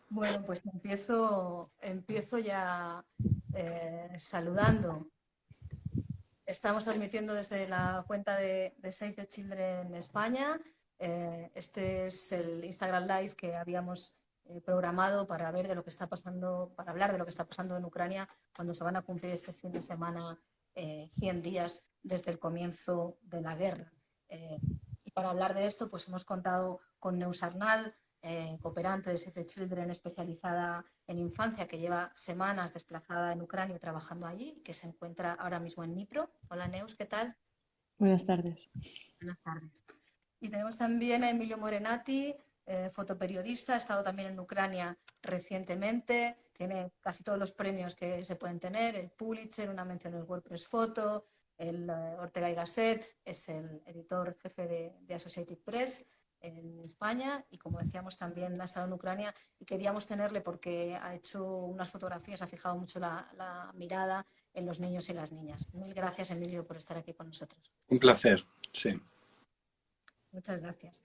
Bueno, pues empiezo ya saludando. Estamos transmitiendo desde la cuenta de Save the Children España. Este es el Instagram Live que habíamos programado para ver de lo que está pasando, para hablar de lo que está pasando en Ucrania cuando se van a cumplir este fin de semana 100 días desde el comienzo de la guerra. Y para hablar de esto, pues hemos contado con Neus Arnal, cooperante de Save the Children especializada en infancia, que lleva semanas desplazada en Ucrania trabajando allí, que se encuentra ahora mismo en Dnipro. Hola Neus, ¿qué tal? Buenas tardes. Buenas tardes. Y tenemos también a Emilio Morenati, fotoperiodista, ha estado también en Ucrania recientemente, tiene casi todos los premios que se pueden tener, el Pulitzer, una mención en el WordPress Photo, el Ortega y Gasset, es el editor jefe de Associated Press en España y como decíamos también ha estado en Ucrania y queríamos tenerle porque ha hecho unas fotografías, ha fijado mucho la mirada en los niños y las niñas. Mil gracias Emilio por estar aquí con nosotros. Un placer, sí. Muchas gracias.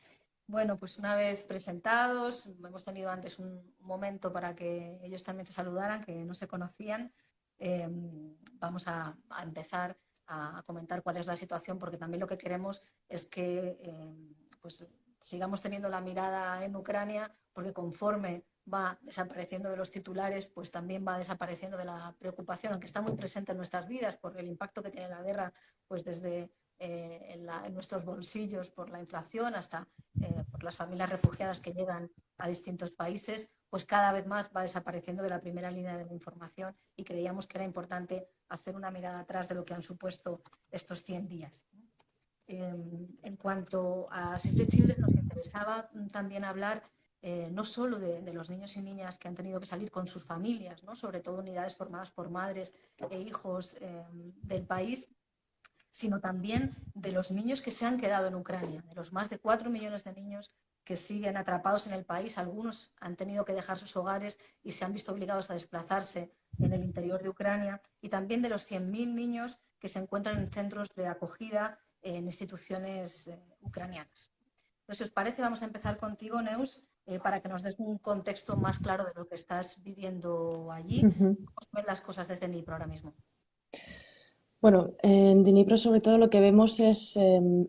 Bueno, pues una vez presentados, hemos tenido antes un momento para que ellos también se saludaran, que no se conocían. Eh, Vamos a empezar a comentar cuál es la situación, porque también lo que queremos es que pues, sigamos teniendo la mirada en Ucrania, porque conforme va desapareciendo de los titulares, pues también va desapareciendo de la preocupación, aunque está muy presente en nuestras vidas por el impacto que tiene la guerra, pues desde en nuestros bolsillos por la inflación hasta por las familias refugiadas que llegan a distintos países, pues cada vez más va desapareciendo de la primera línea de la información y creíamos que era importante hacer una mirada atrás de lo que han supuesto estos 100 días. En cuanto a Save the Children, nos interesaba también hablar no solo de los niños y niñas que han tenido que salir con sus familias, ¿no? Sobre todo unidades formadas por madres e hijos del país, sino también de los niños que se han quedado en Ucrania, de los más de 4 millones de niños que siguen atrapados en el país. Algunos han tenido que dejar sus hogares y se han visto obligados a desplazarse en el interior de Ucrania, y también de los 100.000 niños que se encuentran en centros de acogida en instituciones ucranianas. Entonces, si os parece, vamos a empezar contigo, Neus, para que nos des un contexto más claro de lo que estás viviendo allí. Ujú. ¿Cómo se ven las cosas desde Dnipro ahora mismo? Bueno, en Dnipro sobre todo lo que vemos es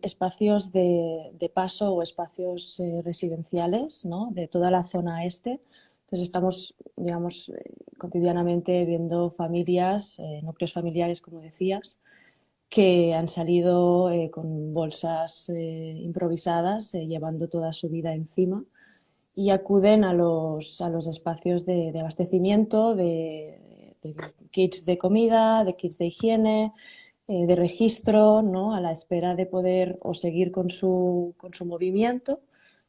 espacios de paso o espacios residenciales, ¿no? De toda la zona este. Entonces estamos, digamos, cotidianamente viendo familias, núcleos familiares, como decías, que han salido con bolsas improvisadas, llevando toda su vida encima y acuden a los espacios de abastecimiento, de kits de comida, de kits de higiene, de registro, ¿no? A la espera de poder o seguir con su movimiento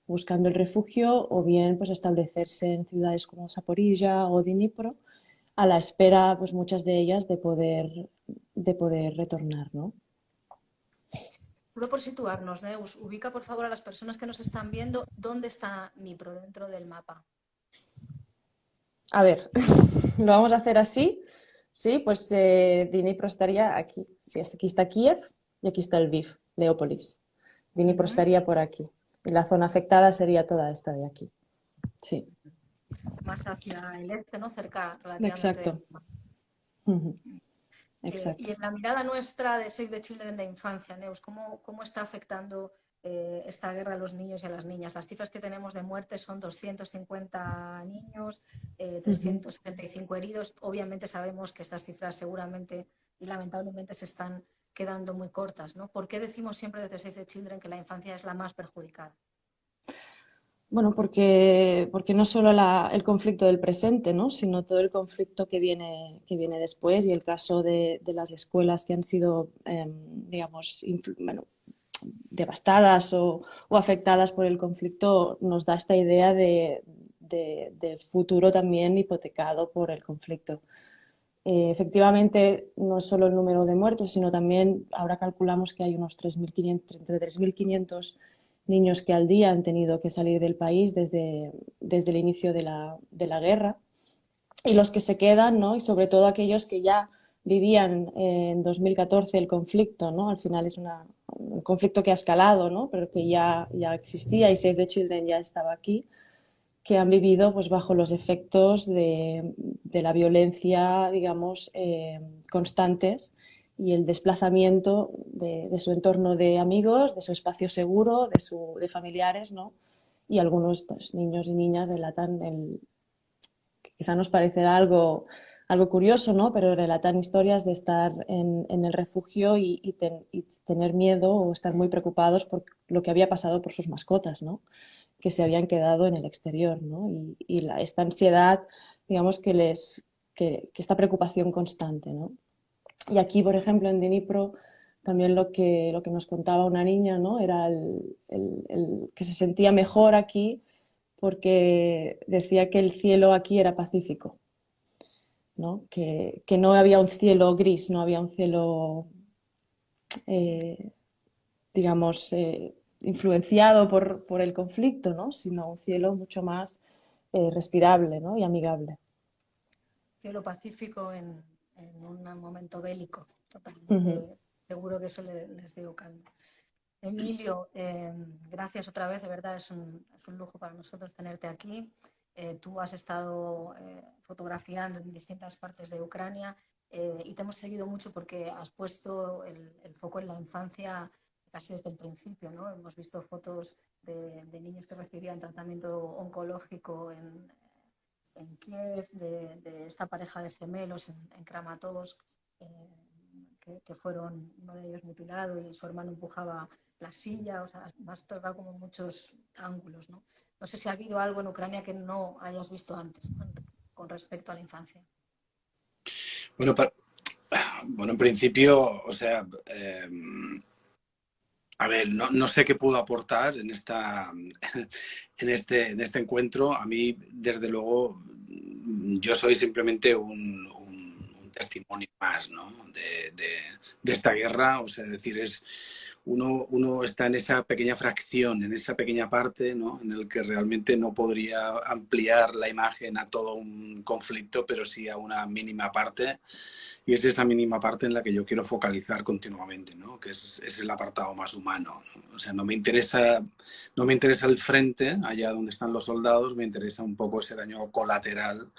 buscando el refugio o bien pues establecerse en ciudades como Zaporilla o Dnipro a la espera, pues muchas de ellas, de poder retornar, ¿no? Solo por situarnos, Neus, ubica por favor a las personas que nos están viendo dónde está Dnipro dentro del mapa. A ver, lo vamos a hacer así. Sí, pues Dnipro estaría aquí. Sí, aquí está Kiev y aquí está Lviv, Leópolis. Dnipro Ujú. estaría por aquí. Y la zona afectada sería toda esta de aquí. Sí, Más hacia el este, ¿no? Cerca relativamente del exacto. mapa. Ujú, Y exacto. en la mirada nuestra de Save the Children de infancia, Neus, ¿cómo está afectando esta guerra a los niños y a las niñas? Las cifras que tenemos de muertes son 250 niños, Ujú. 375 heridos. Obviamente sabemos que estas cifras seguramente y lamentablemente se están quedando muy cortas, ¿no? ¿Por qué decimos siempre desde Save the Children que la infancia es la más perjudicada? Bueno, porque no solo el conflicto del presente, ¿no? Sino todo el conflicto que viene después y el caso de las escuelas que han sido, digamos, bueno, devastadas o afectadas por el conflicto nos da esta idea del futuro también hipotecado por el conflicto. Efectivamente, no es solo el número de muertos, sino también ahora calculamos que hay unos 3.500, entre 3.500 niños que al día han tenido que salir del país desde el inicio de la guerra, y los que se quedan, ¿no? Y sobre todo aquellos que ya vivían en 2014 el conflicto, ¿no? Al final es un conflicto que ha escalado, ¿no? Pero que ya existía y Save the Children ya estaba aquí. que han vivido pues, bajo los efectos de la violencia, digamos, constantes y el desplazamiento de su entorno de amigos, de su espacio seguro, de familiares, ¿no? Y algunos pues, niños y niñas relatan quizá nos parecerá algo curioso, ¿no? Pero relatan historias de estar en el refugio y tener miedo o estar muy preocupados por lo que había pasado por sus mascotas, ¿no? Que se habían quedado en el exterior, ¿no? Esta ansiedad, digamos, que esta preocupación constante, ¿no? Y aquí, por ejemplo, en Dnipro, también lo que nos contaba una niña, ¿no? Era el que se sentía mejor aquí porque decía que el cielo aquí era pacífico, ¿no? Que no había un cielo gris, no había un cielo, eh, digamos, influenciado por el conflicto, ¿no? Sino un cielo mucho más respirable, ¿no? Y amigable. Cielo pacífico en un momento bélico, Uh -huh. totalmente. Seguro que eso les dio calma. Emilio, gracias otra vez, de verdad es un lujo para nosotros tenerte aquí. Tú has estado fotografiando en distintas partes de Ucrania y te hemos seguido mucho porque has puesto el foco en la infancia casi desde el principio, ¿no? Hemos visto fotos de niños que recibían tratamiento oncológico en Kiev, de esta pareja de gemelos en Kramatorsk, que fueron uno de ellos mutilado y su hermano empujaba la silla, o sea, me has tocado como muchos ángulos, ¿no? No sé si ha habido algo en Ucrania que no hayas visto antes, ¿no? Con respecto a la infancia. Bueno, bueno, en principio, o sea, a ver, no sé qué puedo aportar en este encuentro. A mí, desde luego, yo soy simplemente un testimonio más, ¿no? de esta guerra. O sea, es decir, uno está en esa pequeña fracción, en esa pequeña parte, ¿no? En el que realmente no podría ampliar la imagen a todo un conflicto, pero sí a una mínima parte. Y es esa mínima parte en la que yo quiero focalizar continuamente, ¿no? Que es el apartado más humano, ¿no? O sea, no me interesa el frente, allá donde están los soldados, me interesa un poco ese daño colateral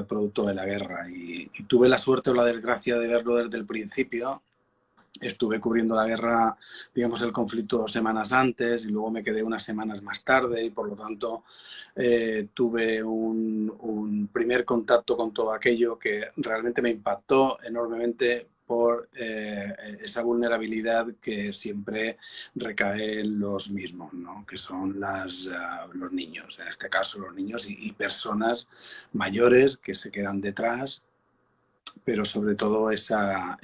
producto de la guerra. Y tuve la suerte o la desgracia de verlo desde el principio. Estuve cubriendo la guerra, digamos, el conflicto 2 semanas antes y luego me quedé unas semanas más tarde y por lo tanto tuve un primer contacto con todo aquello que realmente me impactó enormemente por esa vulnerabilidad que siempre recae en los mismos, ¿no? Que son los niños, en este caso los niños y personas mayores que se quedan detrás, pero sobre todo esa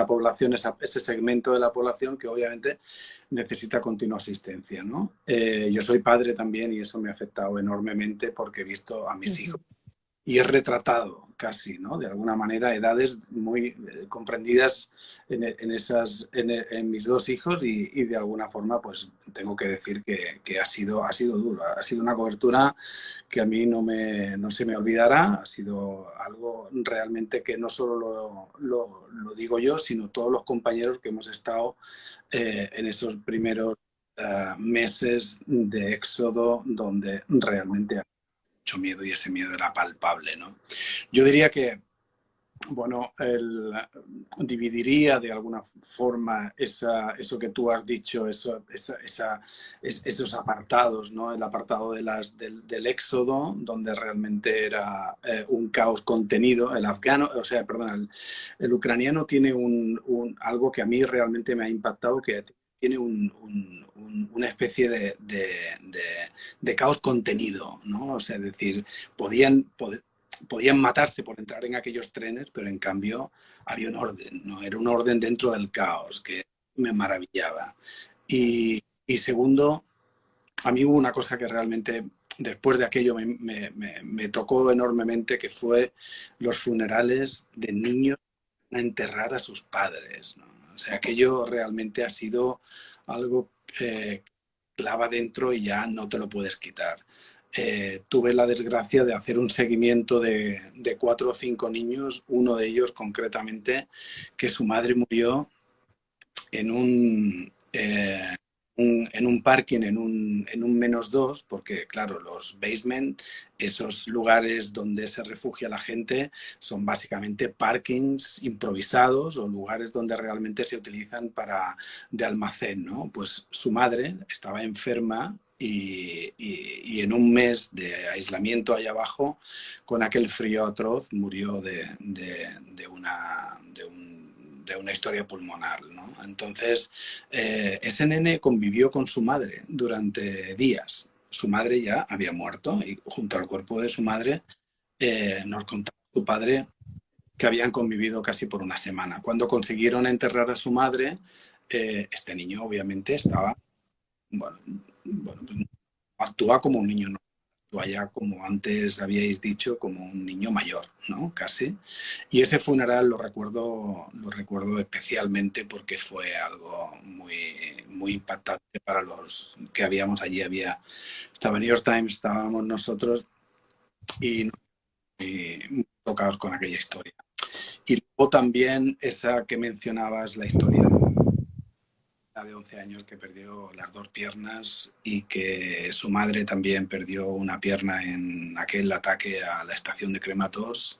población, ese segmento de la población que obviamente necesita continua asistencia, ¿no? Yo soy padre también y eso me ha afectado enormemente porque he visto a mis hijos y es retratado casi, ¿no? De alguna manera, edades muy comprendidas en mis dos hijos y de alguna forma, pues tengo que decir que ha sido duro. Ha sido una cobertura que a mí no se me olvidará. Ha sido algo realmente que no solo lo digo yo, sino todos los compañeros que hemos estado en esos primeros meses de éxodo donde realmente mucho miedo y ese miedo era palpable, ¿no? Yo diría que, bueno, dividiría de alguna forma eso que tú has dicho, esos apartados, ¿no? El apartado del éxodo, donde realmente era un caos contenido. El afgano, o sea, perdón, el ucraniano tiene algo que a mí realmente me ha impactado, que tiene una especie de caos contenido, ¿no? O sea, es decir, podían matarse por entrar en aquellos trenes, pero en cambio había un orden, ¿no? Era un orden dentro del caos que me maravillaba. Y segundo, a mí hubo una cosa que realmente después de aquello me tocó enormemente, que fue los funerales de niños a enterrar a sus padres, ¿no? O sea, aquello realmente ha sido algo que clava dentro y ya no te lo puedes quitar. Tuve la desgracia de hacer un seguimiento de 4 o 5 niños, uno de ellos concretamente, que su madre murió en en un parking en un -2, porque claro, los basement, esos lugares donde se refugia la gente, son básicamente parkings improvisados o lugares donde realmente se utilizan de almacén, ¿no? Pues su madre estaba enferma y en un mes de aislamiento allá abajo, con aquel frío atroz, murió de una historia pulmonar, ¿no? Entonces, ese nene convivió con su madre durante días. Su madre ya había muerto y junto al cuerpo de su madre nos contaba su padre que habían convivido casi por una semana. Cuando consiguieron enterrar a su madre, este niño obviamente estaba, bueno, pues, actúa como un niño, no actúa ya como antes habíais dicho, como un niño mayor, ¿no? Casi. Y ese funeral lo recuerdo especialmente porque fue algo muy impactante para los que habíamos allí. Estaba New York Times, estábamos nosotros y muy tocados con aquella historia. Y luego también esa que mencionabas, la historia de 11 años que perdió las dos piernas y que su madre también perdió una pierna en aquel ataque a la estación de Krematorsk,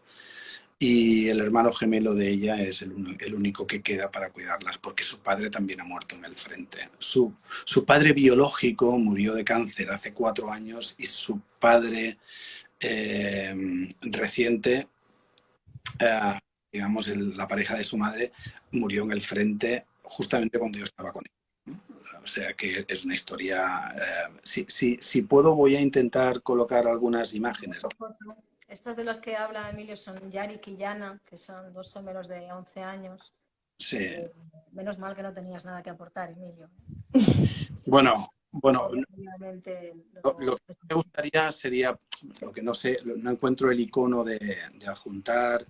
y el hermano gemelo de ella es el único que queda para cuidarlas porque su padre también ha muerto en el frente. Su padre biológico murió de cáncer hace 4 años y su padre reciente, digamos, la pareja de su madre, murió en el frente justamente cuando yo estaba con él, ¿no? O sea que es una historia... si puedo, voy a intentar colocar algunas imágenes. Estas de las que habla Emilio son Yarik y Yana, que son dos gemelos de 11 años. Sí. Menos mal que no tenías nada que aportar, Emilio. Bueno, lo que me gustaría sería, lo que no sé, no encuentro el icono de adjuntar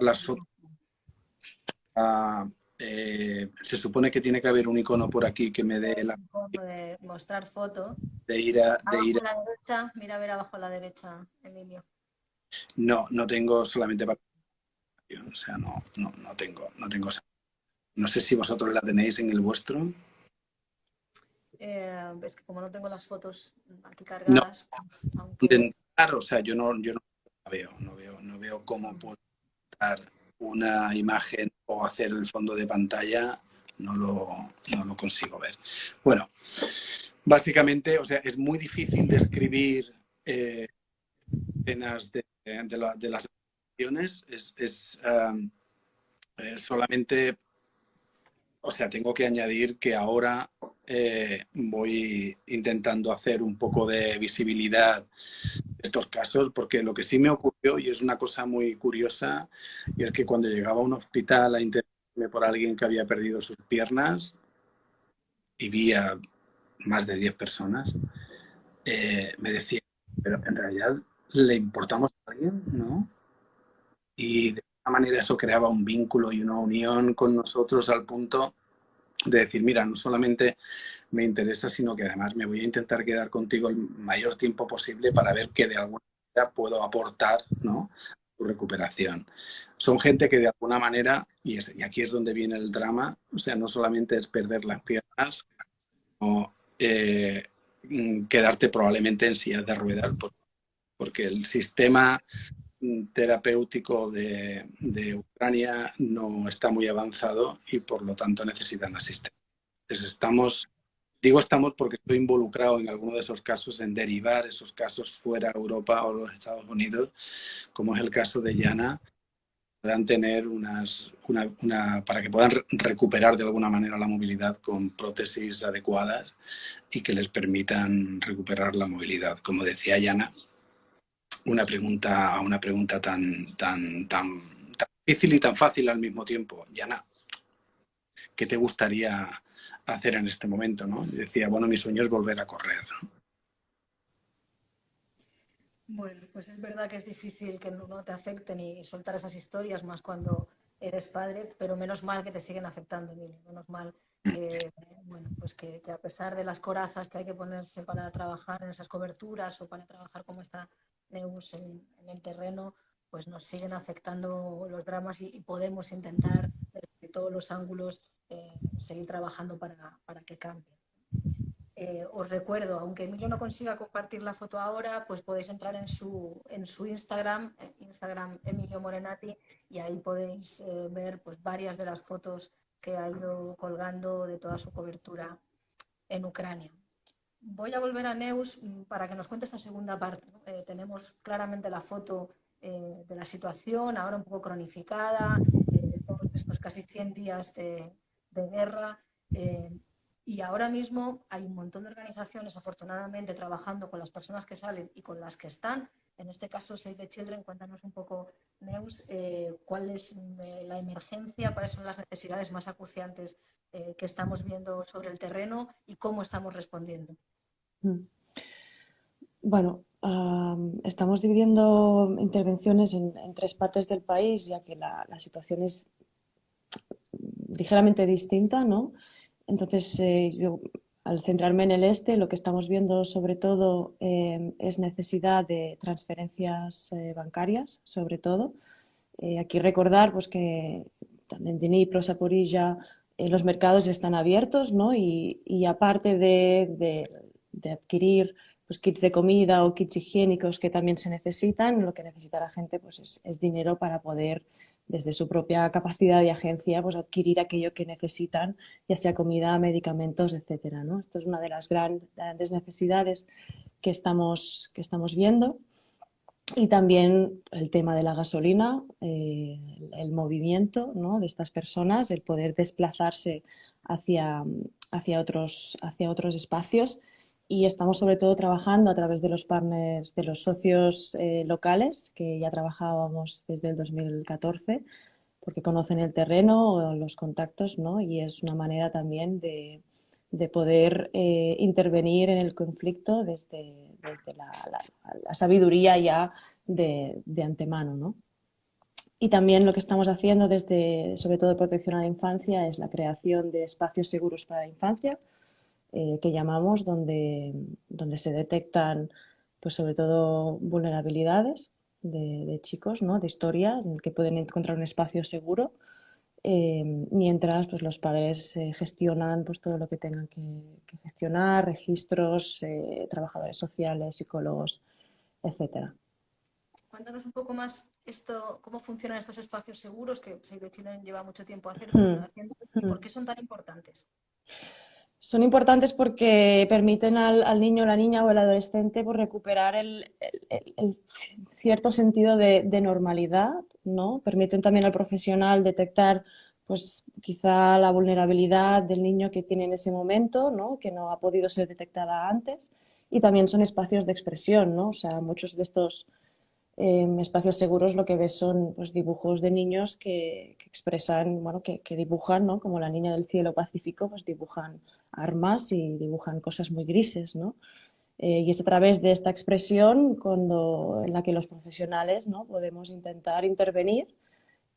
las fotos. Se supone que tiene que haber un icono por aquí que me dé la... de mostrar foto. De ir a... Abajo a la derecha, mira a ver abajo a la derecha, Emilio. No tengo solamente para... O sea, no tengo. No sé si vosotros la tenéis en el vuestro. Es que como no tengo las fotos aquí No, cargadas, pues, aunque... intentar, o sea, yo no la veo, no veo cómo puedo dar una imagen o hacer el fondo de pantalla, no lo consigo ver. Bueno, básicamente, o sea, es muy difícil describir escenas de las acciones, es solamente... O sea, tengo que añadir que ahora voy intentando hacer un poco de visibilidad de estos casos, porque lo que sí me ocurrió, y es una cosa muy curiosa, y es que cuando llegaba a un hospital a interesarme por alguien que había perdido sus piernas y vi a más de 10 personas, me decían, pero en realidad le importamos a alguien, ¿no? Y de alguna manera eso creaba un vínculo y una unión con nosotros al punto de decir, mira, no solamente me interesa, sino que además me voy a intentar quedar contigo el mayor tiempo posible para ver que de alguna manera puedo aportar, ¿no?, tu recuperación. Son gente que de alguna manera, y aquí es donde viene el drama, o sea, no solamente es perder las piernas, sino quedarte probablemente en sillas de ruedas, porque el sistema terapéutico de Ucrania no está muy avanzado y por lo tanto necesitan asistencia. Entonces estamos porque estoy involucrado en alguno de esos casos, en derivar esos casos fuera a Europa o los Estados Unidos, como es el caso de Yana, puedan tener para que puedan recuperar de alguna manera la movilidad con prótesis adecuadas y que les permitan recuperar la movilidad. Como decía Yana, una pregunta tan difícil y tan fácil al mismo tiempo. Yana, ¿qué te gustaría hacer en este momento, ¿no? Y decía, bueno, mi sueño es volver a correr. Bueno, pues es verdad que es difícil que no te afecten y soltar esas historias más cuando eres padre, pero menos mal que te siguen afectando, Emilio. Menos mal bueno, pues que a pesar de las corazas que hay que ponerse para trabajar en esas coberturas o para trabajar como está Neus en el terreno, pues nos siguen afectando los dramas y podemos intentar desde todos los ángulos seguir trabajando para que cambie. os recuerdo, aunque Emilio no consiga compartir la foto ahora, pues podéis entrar en su Instagram, Instagram Emilio Morenati, y ahí podéis ver pues, varias de las fotos que ha ido colgando de toda su cobertura en Ucrania. Voy a volver a Neus para que nos cuente esta segunda parte, ¿no? Tenemos claramente la foto de la situación, ahora un poco cronificada, todos estos casi 100 días de guerra. Y ahora mismo hay un montón de organizaciones, afortunadamente, trabajando con las personas que salen y con las que están. En este caso, Save the Children, cuéntanos un poco, Neus, cuál es la emergencia, cuáles son las necesidades más acuciantes que estamos viendo sobre el terreno y cómo estamos respondiendo. Bueno, estamos dividiendo intervenciones en 3 partes del país, ya que la situación es ligeramente distinta, ¿no? Entonces, yo, al centrarme en el este, lo que estamos viendo sobre todo es necesidad de transferencias bancarias, sobre todo. Aquí recordar pues, que en Dnipro, Zaporizhia, los mercados están abiertos, ¿no? Y aparte de adquirir pues, kits de comida o kits higiénicos que también se necesitan, lo que necesita la gente pues, es dinero para poder, desde su propia capacidad y agencia, pues, adquirir aquello que necesitan, ya sea comida, medicamentos, etcétera, ¿no? Esto es una de las grandes necesidades que estamos viendo. Y también el tema de la gasolina, el movimiento, ¿no? De estas personas, el poder desplazarse hacia otros espacios. Y estamos sobre todo trabajando a través de los partners, de los socios locales, que ya trabajábamos desde el 2014, porque conocen el terreno, los contactos, ¿no? Y es una manera también de poder intervenir en el conflicto desde la sabiduría ya de antemano, ¿no? Y también lo que estamos haciendo desde, sobre todo, protección a la infancia, es la creación de espacios seguros para la infancia, que llamamos, donde se detectan, pues sobre todo, vulnerabilidades de chicos, ¿no? De historias, en el que pueden encontrar un espacio seguro, mientras pues, los padres gestionan pues, todo lo que tengan que gestionar, registros, trabajadores sociales, psicólogos, etcétera. Cuéntanos un poco más cómo funcionan estos espacios seguros que Save the Children lleva mucho tiempo haciendo y por qué son tan importantes. Son importantes porque permiten al niño, la niña o el adolescente pues, recuperar el cierto sentido de normalidad, ¿no? Permiten también al profesional detectar pues, quizá la vulnerabilidad del niño que tiene en ese momento, ¿no? Que no ha podido ser detectada antes. Y también son espacios de expresión, ¿no? O sea, muchos de estos espacios seguros lo que ves son pues, dibujos de niños que expresan, bueno, que dibujan, ¿no? Como la niña del cielo pacífico, pues dibujan armas y dibujan cosas muy grises, ¿no? Y es a través de esta expresión en la que los profesionales, ¿no? Podemos intentar intervenir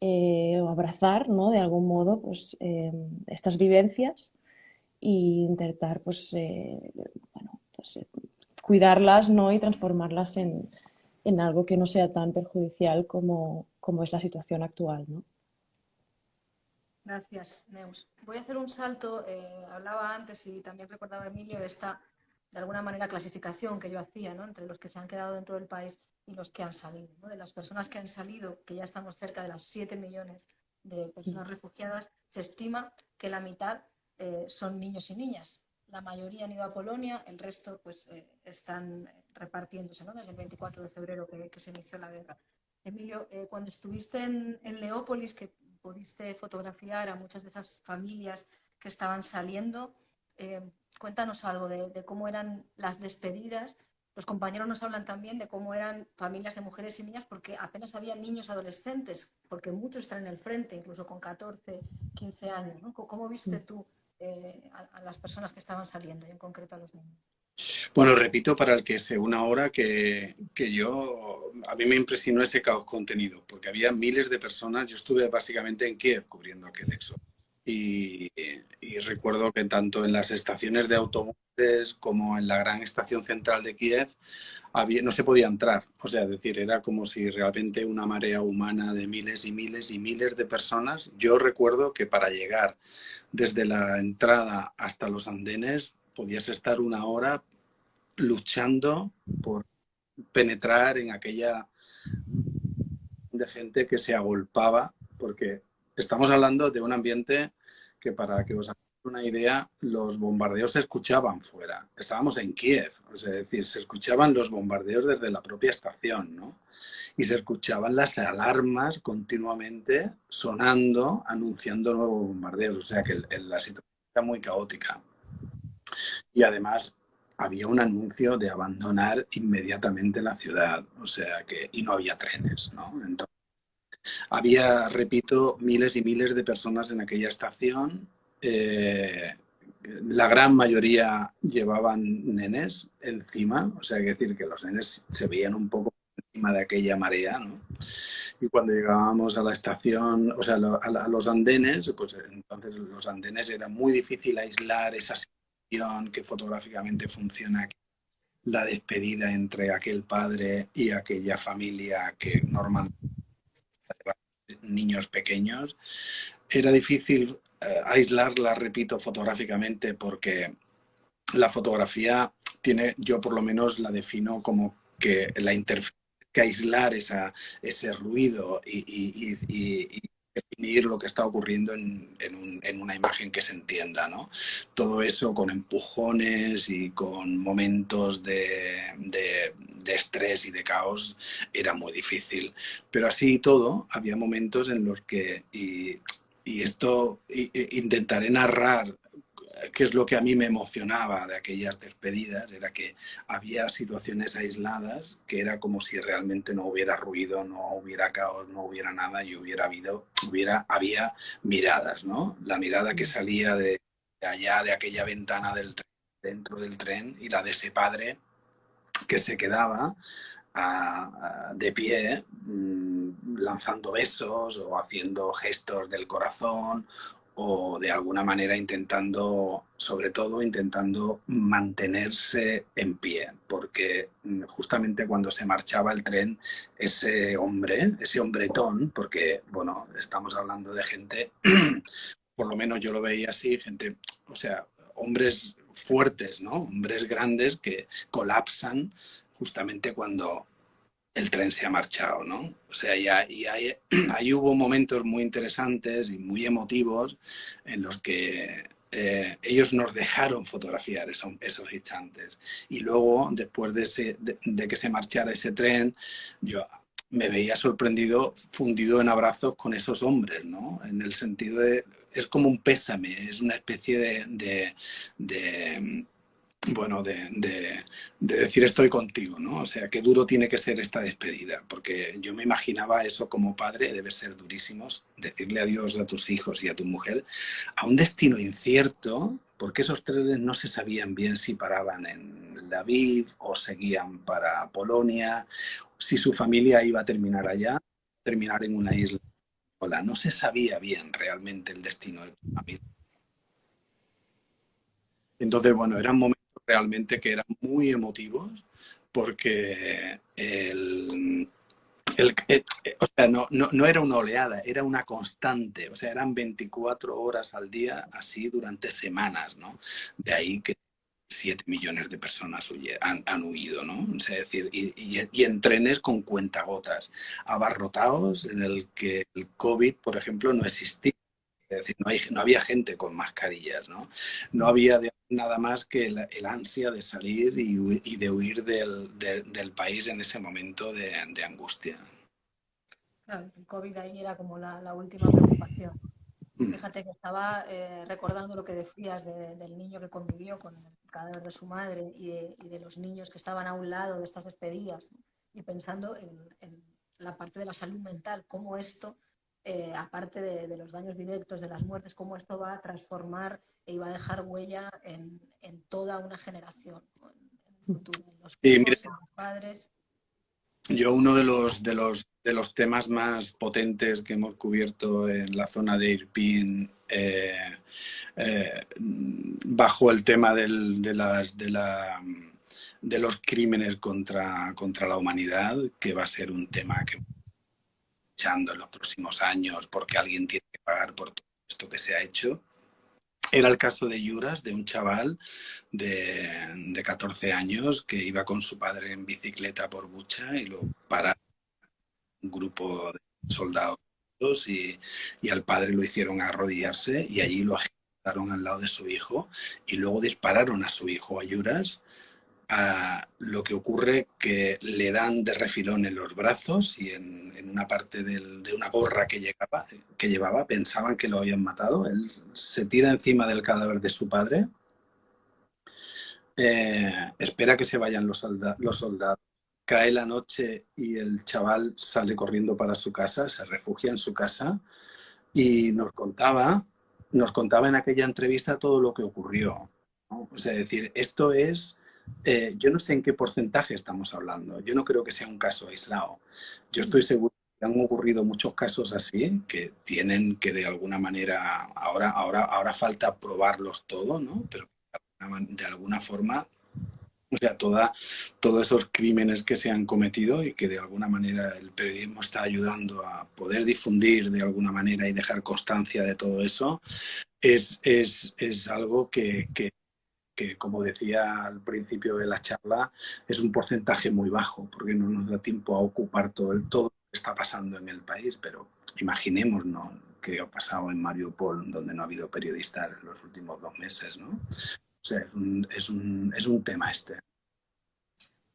o abrazar, ¿no? De algún modo pues, estas vivencias e intentar pues, bueno, pues, cuidarlas, ¿no? Y transformarlas en algo que no sea tan perjudicial como es la situación actual, ¿no? Gracias, Neus. Voy a hacer un salto. Hablaba antes y también recordaba Emilio de esta, de alguna manera, clasificación que yo hacía, ¿no? Entre los que se han quedado dentro del país y los que han salido, ¿no? De las personas que han salido, que ya estamos cerca de las 7 millones de personas refugiadas, se estima que la mitad son niños y niñas. La mayoría han ido a Polonia, el resto pues están repartiéndose, ¿no? Desde el 24 de febrero que se inició la guerra. Emilio, cuando estuviste en Leópolis, que pudiste fotografiar a muchas de esas familias que estaban saliendo, cuéntanos algo de cómo eran las despedidas. Los compañeros nos hablan también de cómo eran familias de mujeres y niñas, porque apenas había niños adolescentes, porque muchos están en el frente, incluso con 14, 15 años, ¿no? ¿Cómo viste tú a las personas que estaban saliendo y en concreto a los niños? Bueno, repito para el que se una ahora que a mí me impresionó ese caos contenido, porque había miles de personas. Yo estuve básicamente en Kiev cubriendo aquel éxodo. Y recuerdo que tanto en las estaciones de autobuses como en la gran estación central de Kiev no se podía entrar. O sea, es decir, era como si realmente una marea humana de miles y miles y miles de personas. Yo recuerdo que para llegar desde la entrada hasta los andenes podías estar 1 hora luchando por penetrar en aquella de gente que se agolpaba, porque estamos hablando de un ambiente que, para que os hagáis una idea, los bombardeos se escuchaban fuera. Estábamos en Kiev, es decir, se escuchaban los bombardeos desde la propia estación, ¿no? Y se escuchaban las alarmas continuamente sonando, anunciando nuevos bombardeos. O sea que la situación era muy caótica. Y además había un anuncio de abandonar inmediatamente la ciudad, o sea que, y no había trenes, ¿no? Entonces, había, repito, miles y miles de personas en aquella estación. La gran mayoría llevaban nenes encima, o sea, hay que decir que los nenes se veían un poco encima de aquella marea, ¿no? Y cuando llegábamos a la estación, o sea, a los andenes, pues entonces los andenes era muy difícil aislar esa situación que fotográficamente funciona, la despedida entre aquel padre y aquella familia que normalmente niños pequeños. Era difícil aislarla, repito, fotográficamente, porque la fotografía tiene, yo por lo menos la defino como que la interferencia, que aislar ese ruido y definir lo que está ocurriendo en una imagen que se entienda, ¿no? Todo eso con empujones y con momentos de estrés y de caos era muy difícil. Pero así y todo, había momentos en los que, y esto intentaré narrar qué es lo que a mí me emocionaba de aquellas despedidas, era que había situaciones aisladas que era como si realmente no hubiera ruido, no hubiera caos, no hubiera nada y había miradas, ¿no? La mirada que salía de allá, de aquella ventana del tren, dentro del tren, y la de ese padre que se quedaba de pie, lanzando besos o haciendo gestos del corazón, o de alguna manera intentando, sobre todo intentando mantenerse en pie, porque justamente cuando se marchaba el tren, ese hombretón, porque bueno, estamos hablando de gente, por lo menos yo lo veía así, gente, o sea, hombres fuertes, ¿no? Hombres grandes que colapsan justamente cuando el tren se ha marchado, ¿no? O sea, ahí hubo momentos muy interesantes y muy emotivos en los que ellos nos dejaron fotografiar esos instantes. Y luego, después de que se marchara ese tren, yo me veía sorprendido, fundido en abrazos con esos hombres, ¿no? En el sentido de, es como un pésame, es una especie bueno, de decir estoy contigo, ¿no? O sea, qué duro tiene que ser esta despedida, porque yo me imaginaba eso como padre, debe ser durísimo, decirle adiós a tus hijos y a tu mujer a un destino incierto, porque esos trenes no se sabían bien si paraban en Lviv o seguían para Polonia, si su familia iba a terminar allá, terminar en una isla. No se sabía bien realmente el destino de tu familia. Entonces, bueno, eran momentos realmente que eran muy emotivos porque o sea, no era una oleada, era una constante, o sea, eran 24 horas al día así durante semanas, ¿no? De ahí que 7 millones de personas han huido, ¿no? O sea, es decir, y en trenes con cuentagotas, abarrotados, en el que el COVID, por ejemplo, no existía. Es decir, no había gente con mascarillas, ¿no? No había nada más que el ansia de salir y de huir del país en ese momento de angustia. Claro, el COVID ahí era como la última preocupación. Fíjate que estaba recordando lo que decías del niño que convivió con el cadáver de su madre y de los niños que estaban a un lado de estas despedidas, ¿no? Y pensando en la parte de la salud mental, cómo esto, aparte de los daños directos, de las muertes, cómo esto va a transformar e iba a dejar huella en toda una generación, ¿no? En el futuro, en los Sí, mire, hijos, en los padres. yo uno de los temas más potentes que hemos cubierto en la zona de Irpin, bajo el tema de los crímenes contra la humanidad, que va a ser un tema que echando en los próximos años porque alguien tiene que pagar por todo esto que se ha hecho. Era el caso de Yuras, de un chaval de 14 años que iba con su padre en bicicleta por Bucha y lo pararon un grupo de soldados y al padre lo hicieron arrodillarse y allí lo agitaron al lado de su hijo y luego dispararon a su hijo, a Yuras. Lo que ocurre que le dan de refilón en los brazos y en una parte de una gorra que llevaba, pensaban que lo habían matado. Él se tira encima del cadáver de su padre, espera que se vayan los soldados. Cae la noche y el chaval sale corriendo para su casa, se refugia en su casa y nos contaba en aquella entrevista todo lo que ocurrió, ¿no? O sea, decir, esto es, yo no sé en qué porcentaje estamos hablando, yo no creo que sea un caso aislado. Yo estoy seguro que han ocurrido muchos casos así que tienen que de alguna manera, ahora falta probarlos todo, ¿no? Pero de alguna forma, o sea, todos esos crímenes que se han cometido y que de alguna manera el periodismo está ayudando a poder difundir de alguna manera y dejar constancia de todo eso, es algo que, como decía al principio de la charla, es un porcentaje muy bajo, porque no nos da tiempo a ocupar todo lo que está pasando en el país, pero imaginemos, ¿no?, qué ha pasado en Mariupol, donde no ha habido periodistas en los últimos 2 meses, ¿no? O sea, es un tema este.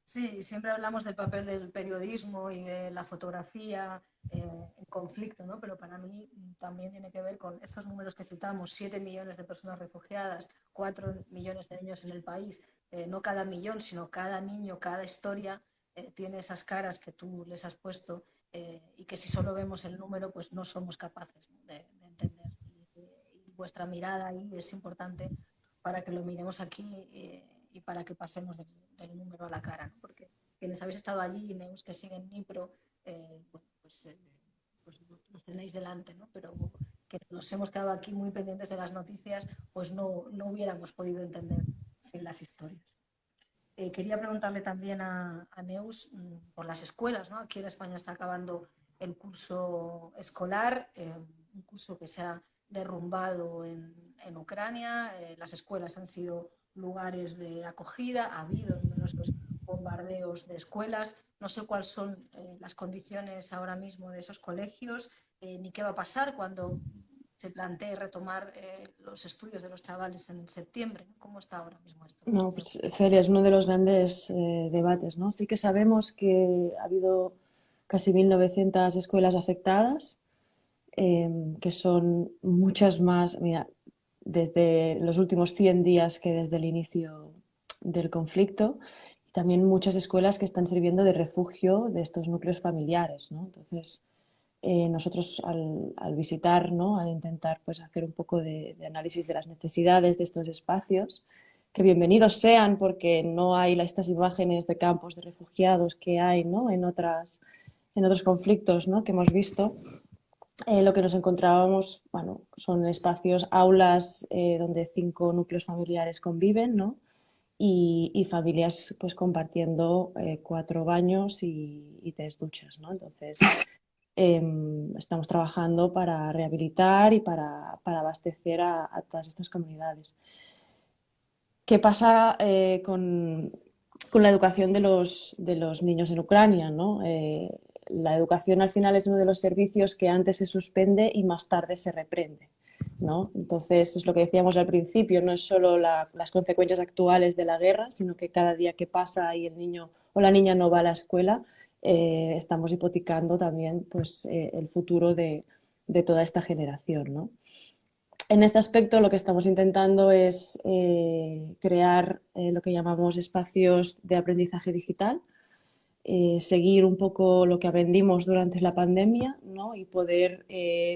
Sí, siempre hablamos del papel del periodismo y de la fotografía en conflicto, ¿no? Pero para mí también tiene que ver con estos números que citamos: 7 millones de personas refugiadas, 4 millones de niños en el país. No cada millón, sino cada niño, cada historia tiene esas caras que tú les has puesto, y que si solo vemos el número, pues no somos capaces, ¿no?, de entender. Y vuestra mirada ahí es importante para que lo miremos aquí, y para que pasemos del número a la cara, ¿no? Porque quienes habéis estado allí, Neus, que siguen Nipro, bueno, pues los tenéis delante, ¿no? Pero que nos hemos quedado aquí muy pendientes de las noticias, pues no hubiéramos podido entender sin las historias. Quería preguntarle también a Neus por las escuelas, ¿no? Aquí en España está acabando el curso escolar, un curso que se ha derrumbado en Ucrania. Las escuelas han sido lugares de acogida, ha habido numerosos bombardeos de escuelas. No sé cuáles son las condiciones ahora mismo de esos colegios, ni qué va a pasar cuando se plantee retomar los estudios de los chavales en septiembre. ¿Cómo está ahora mismo esto? No, pues, Celia, es uno de los grandes debates, ¿no? Sí que sabemos que ha habido casi 1.900 escuelas afectadas, que son muchas más, mira, desde los últimos 100 días que desde el inicio del conflicto, y también muchas escuelas que están sirviendo de refugio de estos núcleos familiares, ¿no? Entonces, nosotros al visitar, ¿no?, al intentar pues, hacer un poco de análisis de las necesidades de estos espacios, que bienvenidos sean porque no hay estas imágenes de campos de refugiados que hay, ¿no?, en otros conflictos, ¿no?, que hemos visto. Lo que nos encontrábamos, bueno, son espacios, aulas donde 5 núcleos familiares conviven, ¿no?, y familias pues compartiendo 4 baños y 3 duchas, ¿no? Entonces, estamos trabajando para rehabilitar y para abastecer a todas estas comunidades. ¿Qué pasa con la educación de los niños en Ucrania, ¿no? La educación al final es uno de los servicios que antes se suspende y más tarde se reprende, ¿no? Entonces, es lo que decíamos al principio, no es solo las consecuencias actuales de la guerra, sino que cada día que pasa y el niño o la niña no va a la escuela, estamos hipotecando también pues, el futuro de toda esta generación, ¿no? En este aspecto lo que estamos intentando es crear lo que llamamos espacios de aprendizaje digital, seguir un poco lo que aprendimos durante la pandemia, ¿no?, y poder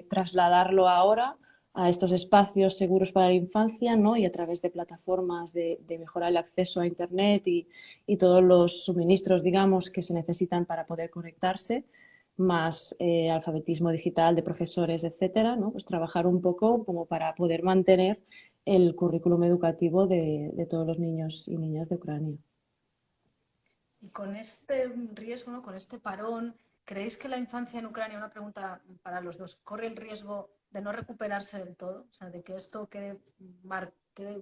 trasladarlo ahora a estos espacios seguros para la infancia, ¿no?, y a través de plataformas de mejorar el acceso a Internet y todos los suministros, digamos, que se necesitan para poder conectarse, más alfabetismo digital de profesores, etcétera, ¿no? Pues trabajar un poco como para poder mantener el currículum educativo de todos los niños y niñas de Ucrania. Y con este riesgo, ¿no?, con este parón, ¿creéis que la infancia en Ucrania, una pregunta para los dos, corre el riesgo de no recuperarse del todo, o sea, de que esto que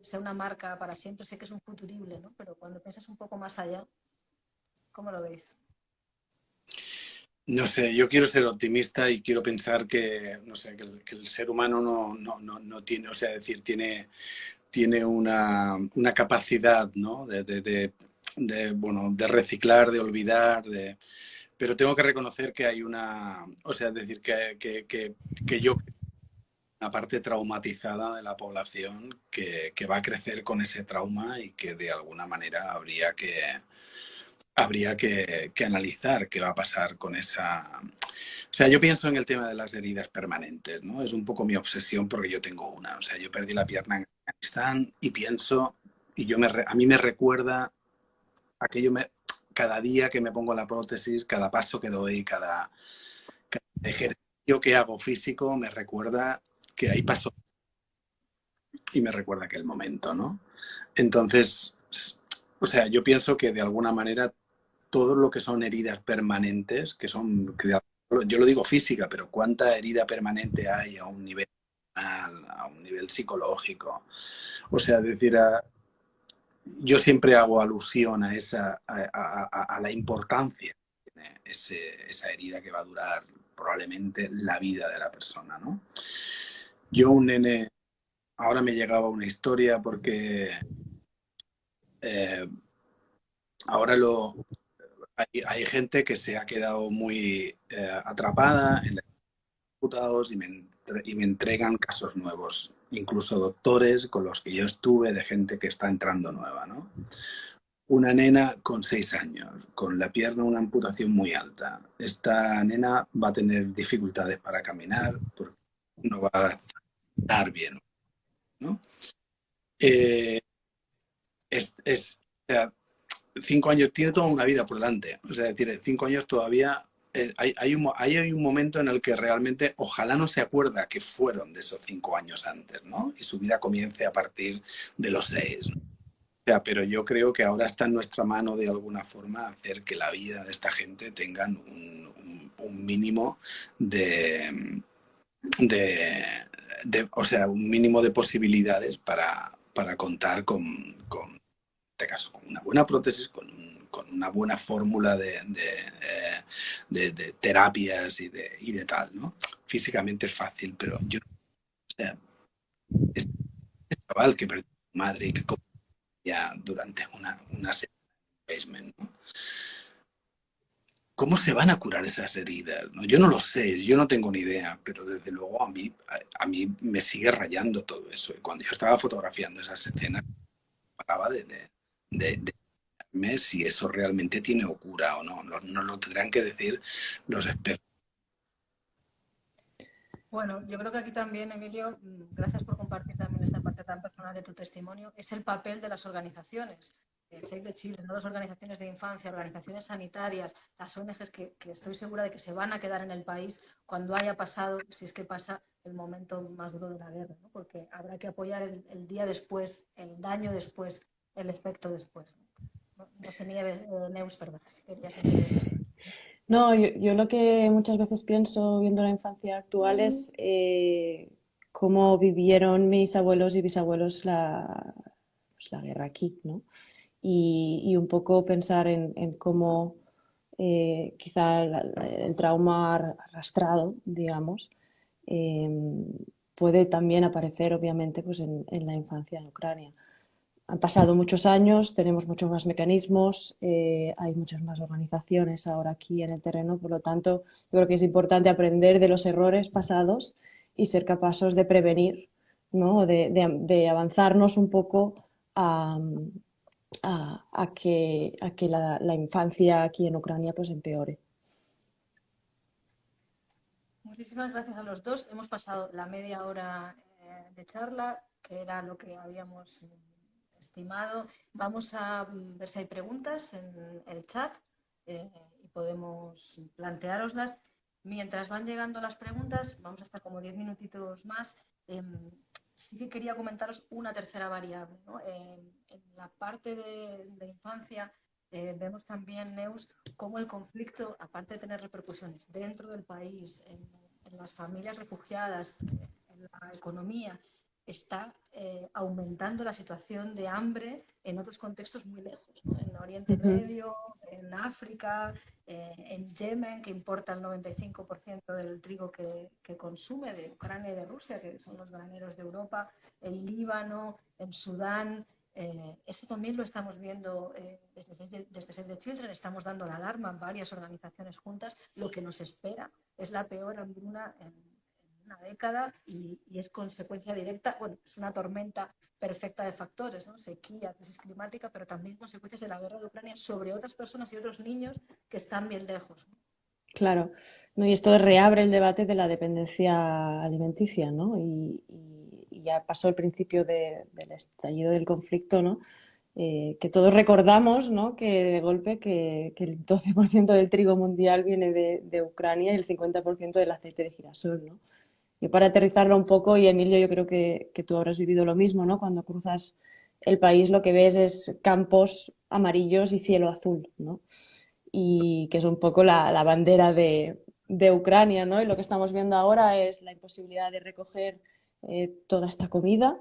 sea una marca para siempre. Sé que es un futurible, ¿no? Pero cuando piensas un poco más allá, ¿cómo lo veis? No sé, yo quiero ser optimista y quiero pensar que, no sé, que el ser humano no tiene, o sea, decir, tiene una capacidad, ¿no? Bueno, de reciclar, de olvidar, pero tengo que reconocer que hay o sea, es decir, que yo una parte traumatizada de la población que va a crecer con ese trauma y que de alguna manera habría que analizar qué va a pasar con esa. O sea, yo pienso en el tema de las heridas permanentes, ¿no? Es un poco mi obsesión porque yo tengo una. O sea, yo perdí la pierna en Afganistán y pienso, a mí me recuerda aquello, cada día que me pongo la prótesis, cada paso que doy, cada ejercicio que hago físico, me recuerda que ahí pasó y me recuerda aquel momento, ¿no? Entonces, o sea, yo pienso que de alguna manera todo lo que son heridas permanentes, yo lo digo física, pero cuánta herida permanente hay a un nivel a un nivel psicológico. O sea, es decir, yo siempre hago alusión a la importancia que tiene esa herida que va a durar probablemente la vida de la persona, ¿no? Yo, un nene, ahora me llegaba una historia porque eh, ahora hay gente que se ha quedado muy atrapada en los diputados y me entregan casos nuevos, incluso doctores con los que yo estuve, de gente que está entrando nueva, ¿no? Una nena con 6 años, con la pierna una amputación muy alta. Esta nena va a tener dificultades para caminar porque no va a estar bien, ¿no? Eh, o sea, 5 años, tiene toda una vida por delante. O sea, tiene 5 años todavía. Hay un momento en el que realmente ojalá no se acuerda que fueron de esos 5 años antes, ¿no? Y su vida comience a partir de los 6, ¿no? O sea, pero yo creo que ahora está en nuestra mano de alguna forma hacer que la vida de esta gente tengan un mínimo de, o sea, un mínimo de posibilidades para contar con este caso, con una buena prótesis, con una buena fórmula de terapias y de tal, ¿no? Físicamente es fácil, pero yo, o sea, este chaval que perdió a su madre y que comía durante una semana en el basement, ¿no? ¿Cómo se van a curar esas heridas? ¿No? Yo no lo sé, yo no tengo ni idea, pero desde luego a mí me sigue rayando todo eso. Y cuando yo estaba fotografiando esas escenas, paraba de si eso realmente tiene o cura o no. Nos lo tendrán que decir los expertos. Bueno, yo creo que aquí también, Emilio, gracias por compartir también esta parte tan personal de tu testimonio, es el papel de las organizaciones, Save the Children, ¿no? Las organizaciones de infancia, organizaciones sanitarias, las ONGs que estoy segura de que se van a quedar en el país cuando haya pasado, si es que pasa, el momento más duro de la guerra, ¿no? Porque habrá que apoyar el día después, el daño después, el efecto después. No sé, Nieves, Neus, perdón, si querías añadir. No, yo lo que muchas veces pienso viendo la infancia actual es cómo vivieron mis abuelos y bisabuelos pues la guerra aquí, ¿no? Y un poco pensar en cómo quizá el trauma arrastrado, digamos, eh, puede también aparecer, obviamente, pues en la infancia en Ucrania. Han pasado muchos años, tenemos muchos más mecanismos, hay muchas más organizaciones ahora aquí en el terreno, por lo tanto, yo creo que es importante aprender de los errores pasados y ser capaces de prevenir, ¿no? De avanzarnos un poco a que la infancia aquí en Ucrania pues empeore. Muchísimas gracias a los dos. Hemos pasado la media hora de charla, que era lo que habíamos estimado. Vamos a ver si hay preguntas en el chat eh, y podemos planteároslas. Mientras van llegando las preguntas, vamos a estar como 10 minutitos más. Sí que quería comentaros una tercera variable, ¿no? En la parte de infancia vemos también, Neus, cómo el conflicto, aparte de tener repercusiones dentro del país, en las familias refugiadas, la economía, está aumentando la situación de hambre en otros contextos muy lejos, ¿no? En Oriente Medio, en África, en Yemen, que importa el 95% del trigo que consume, de Ucrania y de Rusia, que son los graneros de Europa, en Líbano, en Sudán. Esto también lo estamos viendo desde Save the Children, estamos dando la alarma en varias organizaciones juntas. Lo que nos espera es la peor hambruna en una década y es consecuencia directa, bueno, es una tormenta perfecta de factores, ¿no? Sequía, crisis climática, pero también consecuencias de la guerra de Ucrania sobre otras personas y otros niños que están bien lejos, ¿no? Claro, no, y esto reabre el debate de la dependencia alimenticia, ¿no? Y ya pasó el principio del estallido del conflicto, ¿no? Que todos recordamos, ¿no? Que de golpe que el 12% del trigo mundial viene de Ucrania y el 50% del aceite de girasol, ¿no? Y para aterrizarlo un poco, y Emilio, yo creo que tú habrás vivido lo mismo, ¿no? Cuando cruzas el país lo que ves es campos amarillos y cielo azul, ¿no? Y que es un poco la bandera de Ucrania, ¿no? Y lo que estamos viendo ahora es la imposibilidad de recoger toda esta comida,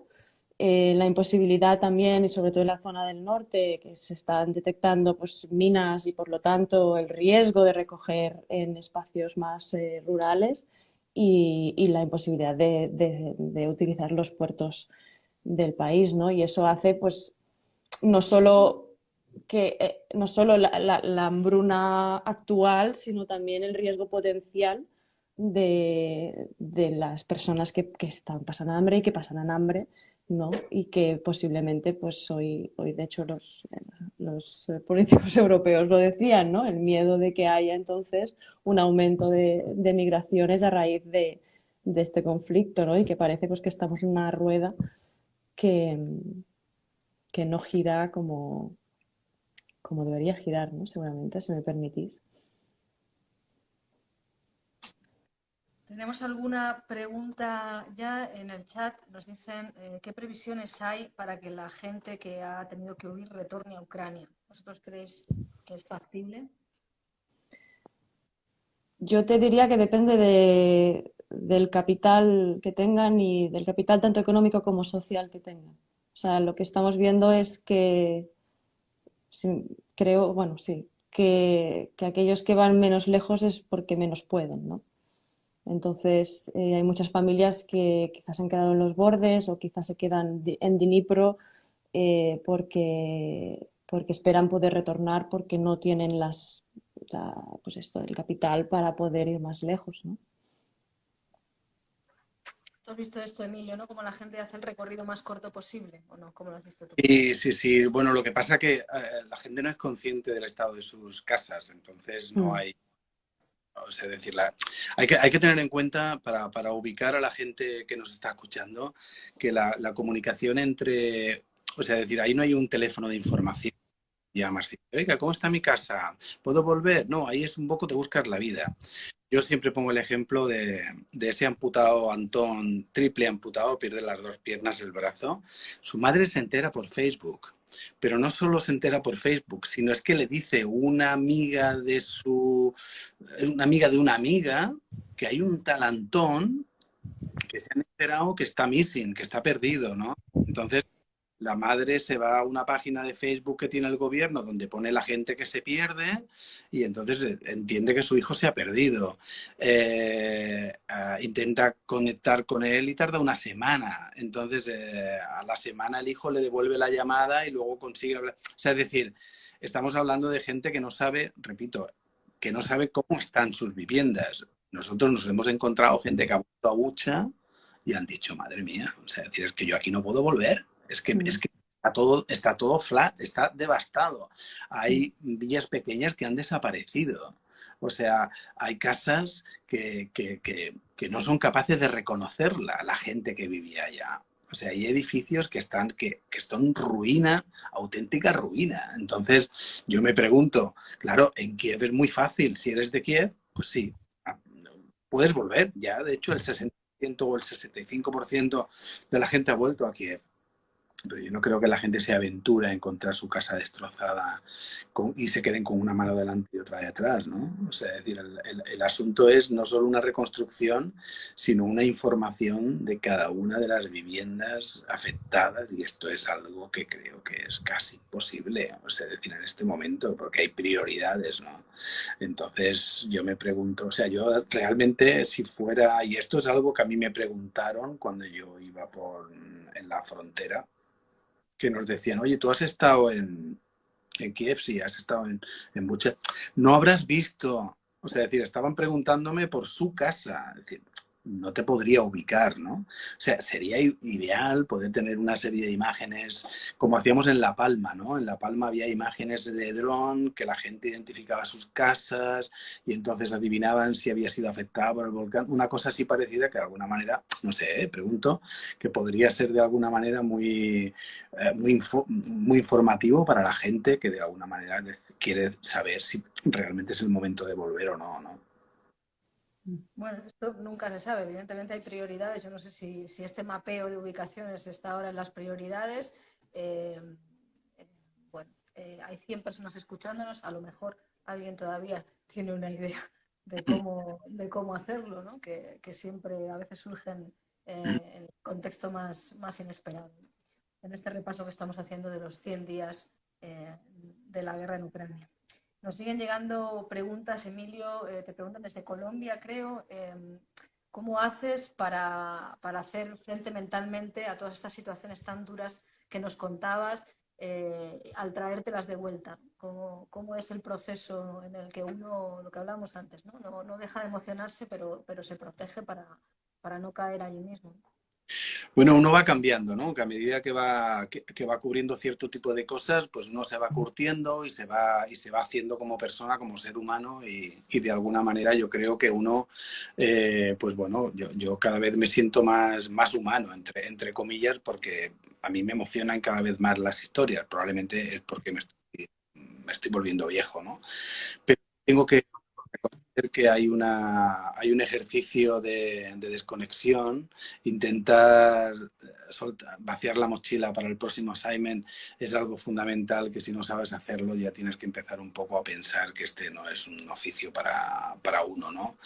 la imposibilidad también, y sobre todo en la zona del norte, que se están detectando pues, minas y por lo tanto el riesgo de recoger en espacios más rurales y la imposibilidad de utilizar los puertos del país, ¿no? Y eso hace pues no solo no solo la hambruna actual, sino también el riesgo potencial de las personas que están pasando hambre y que pasarán hambre, ¿no? Y que posiblemente, pues hoy de hecho los políticos europeos lo decían, ¿no? El miedo de que haya entonces un aumento de migraciones a raíz de este conflicto, ¿no? Y que parece pues que estamos en una rueda que, que no gira como debería girar, ¿no? Seguramente, si me permitís. Tenemos alguna pregunta ya en el chat. Nos dicen qué previsiones hay para que la gente que ha tenido que huir retorne a Ucrania. ¿Vosotros creéis que es factible? Yo te diría que depende del capital que tengan y del capital tanto económico como social que tengan. O sea, lo que estamos viendo es que, sí, creo, bueno, sí, que aquellos que van menos lejos es porque menos pueden, ¿no? Entonces, hay muchas familias que quizás se han quedado en los bordes o quizás se quedan en Dnipro porque esperan poder retornar porque no tienen pues esto, el capital para poder ir más lejos, ¿no? ¿Tú has visto esto, Emilio, no? Como la gente hace el recorrido más corto posible, ¿o no? ¿Cómo lo has visto tú? Sí, sí, sí. Bueno, lo que pasa es que la gente no es consciente del estado de sus casas, entonces no hay, o sea, hay que tener en cuenta para ubicar a la gente que nos está escuchando que la comunicación entre, o sea, decir, ahí no hay un teléfono de información. Llamas, oiga, ¿cómo está mi casa? ¿Puedo volver? No, ahí es un poco de buscar la vida. Yo siempre pongo el ejemplo de ese amputado Antón, triple amputado, pierde las dos piernas, el brazo. Su madre se entera por Facebook, pero no solo se entera por Facebook, sino es que le dice una amiga de una amiga que hay un tal Antón que se han enterado que está missing, que está perdido, ¿no? Entonces, la madre se va a una página de Facebook que tiene el gobierno donde pone la gente que se pierde y entonces entiende que su hijo se ha perdido. Intenta conectar con él y tarda una semana. Entonces, a la semana el hijo le devuelve la llamada y luego consigue hablar. O sea, es decir, estamos hablando de gente que no sabe, repito, que no sabe cómo están sus viviendas. Nosotros nos hemos encontrado gente que ha vuelto a Bucha y han dicho, madre mía, o sea, es que yo aquí no puedo volver. Es que está todo flat, está devastado. Hay villas pequeñas que han desaparecido. O sea, hay casas que no son capaces de reconocer la gente que vivía allá. O sea, hay edificios que están ruina, auténtica ruina. Entonces, yo me pregunto, claro, en Kiev es muy fácil. Si eres de Kiev, pues sí, puedes volver. Ya, de hecho, el 60% o el 65% de la gente ha vuelto a Kiev. pero yo no creo que la gente se aventure a encontrar su casa destrozada y se queden con una mano delante y otra detrás, ¿no? O sea, es decir, el asunto es no solo una reconstrucción, sino una información de cada una de las viviendas afectadas, y esto es algo que creo que es casi imposible, o sea, es decir, en este momento, porque hay prioridades, ¿no? Entonces yo me pregunto, o sea, yo realmente si fuera, y esto es algo que a mí me preguntaron cuando yo iba en la frontera, que nos decían, oye, tú has estado en Kiev, sí, has estado en Bucha, no habrás visto, o sea, es decir, estaban preguntándome por su casa, es decir, no te podría ubicar, ¿no? O sea, sería ideal poder tener una serie de imágenes como hacíamos en La Palma, ¿no? En La Palma había imágenes de dron que la gente identificaba sus casas y entonces adivinaban si había sido afectada por el volcán, una cosa así parecida que de alguna manera, no sé, pregunto, que podría ser de alguna manera muy informativo para la gente que de alguna manera quiere saber si realmente es el momento de volver o no, ¿no? Bueno, esto nunca se sabe. Evidentemente hay prioridades. Yo no sé si este mapeo de ubicaciones está ahora en las prioridades. Eh, eh, bueno, hay 100 personas escuchándonos. A lo mejor alguien todavía tiene una idea de cómo hacerlo, ¿no? Que siempre a veces surgen en el contexto más inesperado. En este repaso que estamos haciendo de los 100 días de la guerra en Ucrania. Nos siguen llegando preguntas, Emilio, te preguntan desde Colombia, creo, ¿cómo haces para hacer frente mentalmente a todas estas situaciones tan duras que nos contabas al traértelas de vuelta? ¿Cómo es el proceso en el que uno, lo que hablábamos antes, no deja de emocionarse, pero se protege para no caer allí mismo? Bueno, uno va cambiando, ¿no? Que a medida que va cubriendo cierto tipo de cosas, pues uno se va curtiendo y se va haciendo como persona, como ser humano y de alguna manera yo creo que uno, pues bueno, yo cada vez me siento más humano, entre comillas, porque a mí me emocionan cada vez más las historias. Probablemente es porque me estoy volviendo viejo, ¿no? Pero tengo que reconocer que hay un ejercicio de desconexión, intentar vaciar la mochila para el próximo assignment es algo fundamental, que si no sabes hacerlo ya tienes que empezar un poco a pensar que este no es un oficio para uno, ¿no?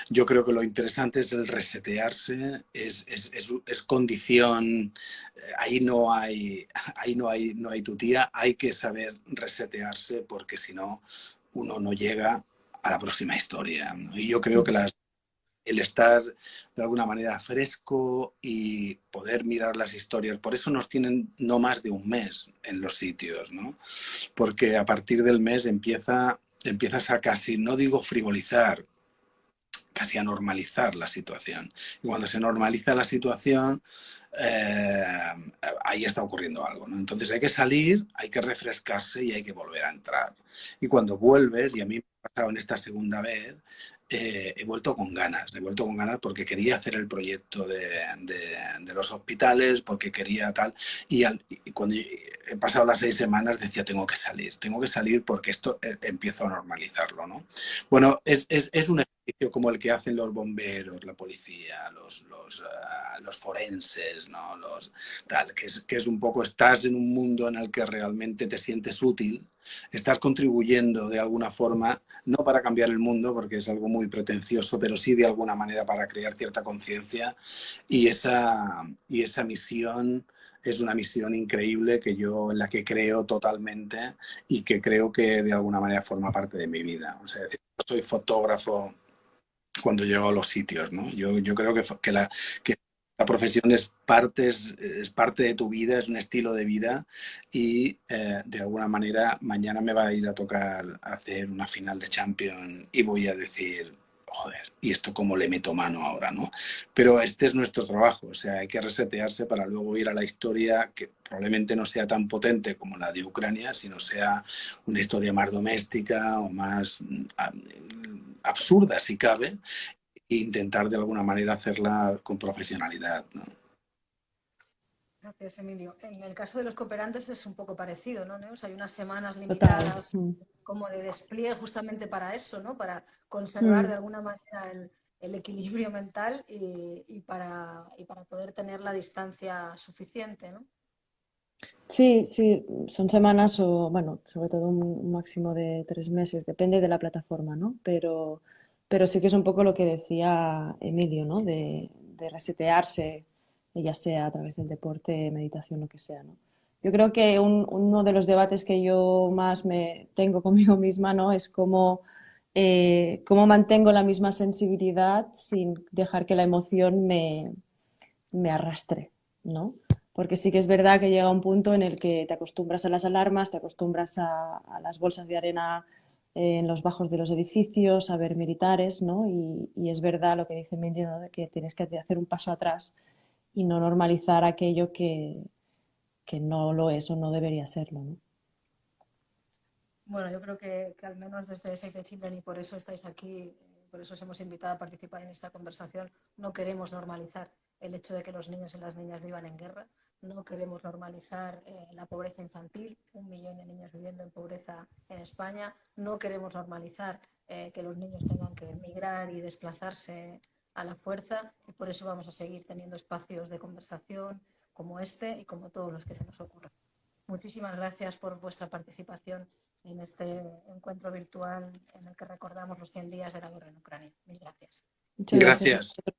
Yo creo que lo interesante es el resetearse, es condición, ahí no hay tu tía, hay que saber resetearse porque si no, uno no llega a la próxima historia, ¿no? Y yo creo que el estar de alguna manera fresco y poder mirar las historias, por eso nos tienen no más de un mes en los sitios, ¿no? Porque a partir del mes empiezas a casi, no digo frivolizar, casi a normalizar la situación. Y cuando se normaliza la situación, eh, ahí está ocurriendo algo, ¿no? Entonces hay que salir, hay que refrescarse y hay que volver a entrar. Y cuando vuelves, y a mí me ha pasado en esta segunda vez, he vuelto con ganas porque quería hacer el proyecto de los hospitales, porque quería tal, y cuando he pasado las 6 semanas decía, tengo que salir porque esto empiezo a normalizarlo, ¿no? Bueno, es un ejercicio como el que hacen los bomberos, la policía, los forenses, ¿no? Que es un poco, estás en un mundo en el que realmente te sientes útil, estás contribuyendo de alguna forma, no para cambiar el mundo, porque es algo muy pretencioso, pero sí de alguna manera para crear cierta conciencia, y esa misión es una misión increíble en la que creo totalmente y que creo que de alguna manera forma parte de mi vida. O sea, yo soy fotógrafo cuando llego a los sitios, ¿no? Yo creo que la profesión es parte de tu vida, es un estilo de vida y de alguna manera mañana me va a ir a tocar hacer una final de Champions y voy a decir, joder, ¿y esto cómo le meto mano ahora, no? Pero este es nuestro trabajo, o sea, hay que resetearse para luego ir a la historia que probablemente no sea tan potente como la de Ucrania, sino sea una historia más doméstica o más absurda si cabe, e intentar de alguna manera hacerla con profesionalidad, ¿no? Gracias, Emilio. En el caso de los cooperantes es un poco parecido, ¿no, Neus? Hay unas semanas Total. limitadas como de despliegue justamente para eso, ¿no? Para conservar de Mm. alguna manera el equilibrio mental y para poder tener la distancia suficiente, ¿no? Sí, sí, son semanas o, bueno, sobre todo un máximo de 3 meses, depende de la plataforma, ¿no? Pero sí que es un poco lo que decía Emilio, ¿no? De resetearse, ya sea a través del deporte, meditación, lo que sea, ¿no? Yo creo que uno de los debates que yo más me tengo conmigo misma, ¿no? Es cómo mantengo la misma sensibilidad sin dejar que la emoción me arrastre, ¿no? Porque sí que es verdad que llega un punto en el que te acostumbras a las alarmas, te acostumbras a las bolsas de arena en los bajos de los edificios, a ver militares, ¿no? Y es verdad lo que dice Mindy, ¿no? De que tienes que hacer un paso atrás y no normalizar aquello que no lo es o no debería serlo, ¿no? Bueno, yo creo que al menos desde Save the Children, y por eso estáis aquí, por eso os hemos invitado a participar en esta conversación, no queremos normalizar el hecho de que los niños y las niñas vivan en guerra, no queremos normalizar la pobreza infantil, 1 millón de niños viviendo en pobreza en España, no queremos normalizar que los niños tengan que emigrar y desplazarse a la fuerza, y por eso vamos a seguir teniendo espacios de conversación como este y como todos los que se nos ocurran. Muchísimas gracias por vuestra participación en este encuentro virtual en el que recordamos los 100 días de la guerra en Ucrania. Mil gracias. Muchas gracias. Gracias.